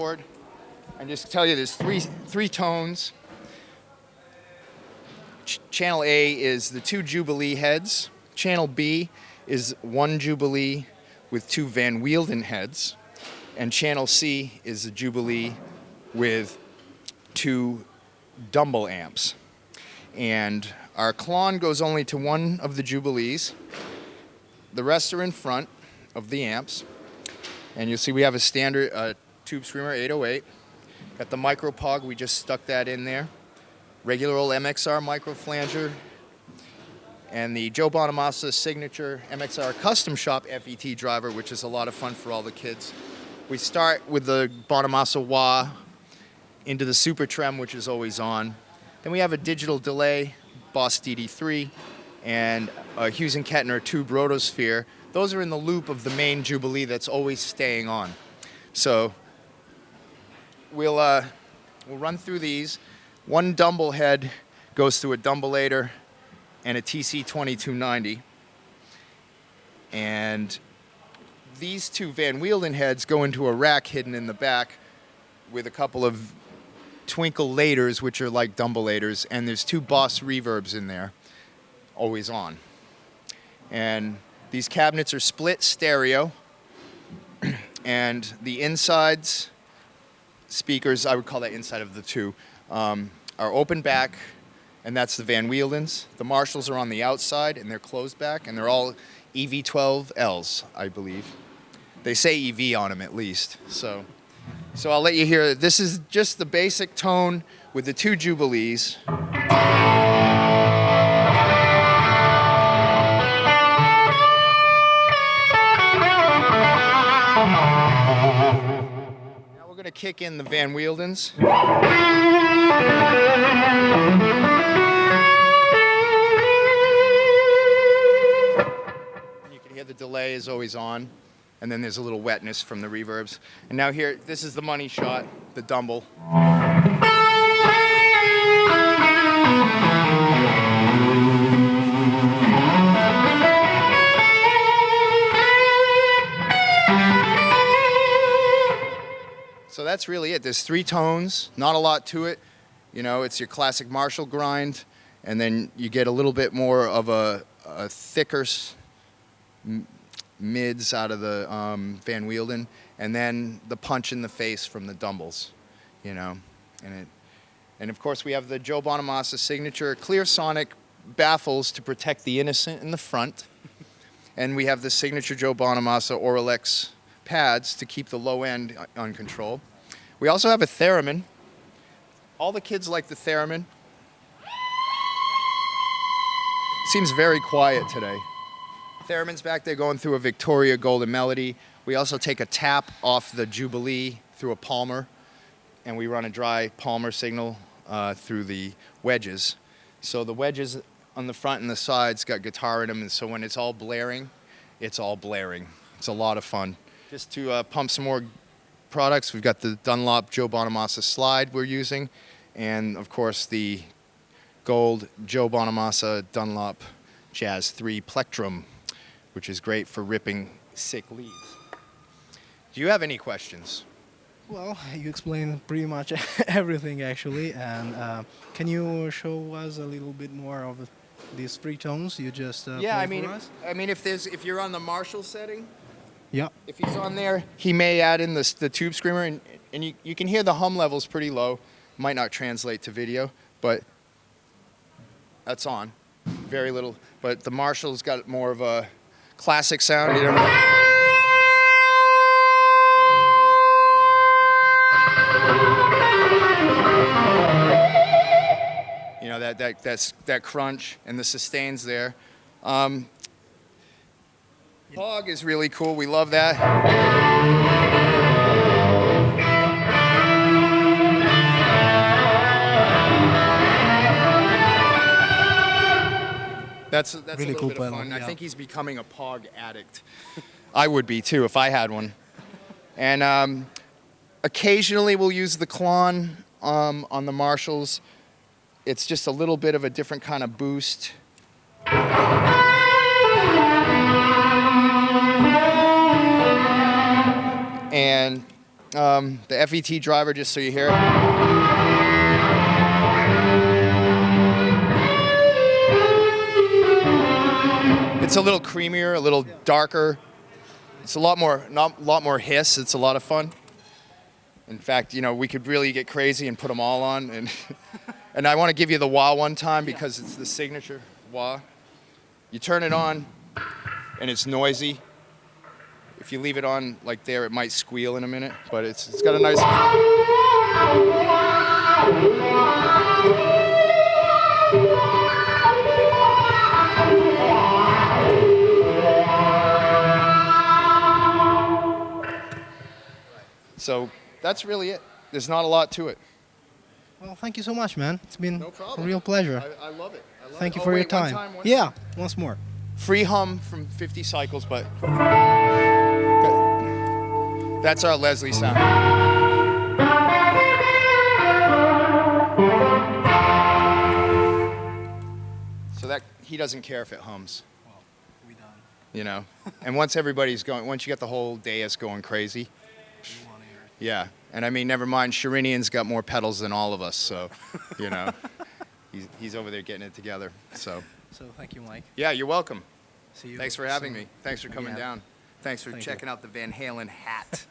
board and just tell you there's three tones. Channel A is the 2 Jubilee heads. Channel B is 1 Jubilee with 2 Van Wielden heads. And channel C is the Jubilee with 2 Dumble amps. And our clon goes only to one of the Jubilees. The rest are in front of the amps. And you'll see we have a standard tube screamer 808. Got the micro pog, we just stuck that in there. Regular old MXR micro flanger. And the Joe Bonamassa signature MXR custom shop FET driver, which is a lot of fun for all the kids. We start with the Bonamassa wah into the super trem, which is always on. Then we have a digital delay, Boss DD3, and a Hughes & Kettner tube rotosphere. Those are in the loop of the main Jubilee that's always staying on. So we'll run through these. One Dumble head goes through a Dumbleator and a TC2290. And these 2 Van Wielden heads go into a rack hidden in the back with a couple of Twinkle laters, which are like Dumbleators, and there's 2 Boss reverbs in there, always on. And these cabinets are split stereo, and the insides speakers, I would call that inside of the 2, are open back, and that's the Van Wieldens. The Marshalls are on the outside, and they're closed back, and they're all EV12Ls, I believe. They say EV on them at least. So I'll let you hear. This is just the basic tone with the 2 Jubilees. Now we're going to kick in the Van Wieldens. And you can hear the delay is always on. And then there's a little wetness from the reverbs. And now here, this is the money shot, the Dumble. So that's really it. There's 3 tones, not a lot to it. You know, it's your classic Marshall grind, and then you get a little bit more of a thicker mids out of the Van Wielden, and then the punch in the face from the Dumbles, you know. And of course we have the Joe Bonamassa signature clear sonic baffles to protect the innocent in the front, and we have the signature Joe Bonamassa Auralex pads to keep the low end on control. We also have a theremin. All the kids like the theremin. Seems very quiet today. Theremin's back there going through a Victoria Golden Melody. We also take a tap off the Jubilee through a Palmer, and we run a dry Palmer signal through the wedges. So the wedges on the front and the sides got guitar in them, and so when it's all blaring, it's all blaring. It's a lot of fun. Just to pump some more products, we've got the Dunlop Joe Bonamassa slide we're using, and of course the gold Joe Bonamassa Dunlop Jazz 3 Plectrum, which is great for ripping sick leads. Do you have any questions? Well, you explained pretty much everything actually, and can you show us a little bit more of these 3 tones you just played for us? I mean, if you're on the Marshall setting, yeah. If he's on there, he may add in the tube screamer, and you can hear the hum levels pretty low. Might not translate to video, but that's on. Very little, but the Marshall's got more of a classic sound. You know? You know, that crunch and the sustains there. Pog is really cool. We love that. That's really a little cool bit of fun. Yeah. I think he's becoming a Pog addict. I would be too if I had one. And occasionally we'll use the Klon on the Marshalls. It's just a little bit of a different kind of boost. And the FET driver, just so you hear it. It's a little creamier, a little darker. It's a lot more hiss. It's a lot of fun. In fact, you know, we could really get crazy and put them all on. And and I want to give you the wah one time because it's the signature wah. You turn it on, and it's noisy. If you leave it on like there, it might squeal in a minute, but it's got a nice. So that's really it. There's not a lot to it. Well, thank you so much, man. It's been No problem. a real pleasure. I love it. Thank you for your time. Yeah, once more. Free hum from 50 cycles, but that's our Leslie sound. So that he doesn't care if it hums. Well, we done. You know, and once everybody's going, once you get the whole dais going crazy, We wanna hear it. yeah. And I mean, never mind, Sharinian's got more pedals than all of us, so, you know, he's over there getting it together. So, So thank you, Mike. yeah, you're welcome. See you. Thanks for having soon. me. Thanks for coming Yeah. down. Thanks for Thank you. checking out the Van Halen hat.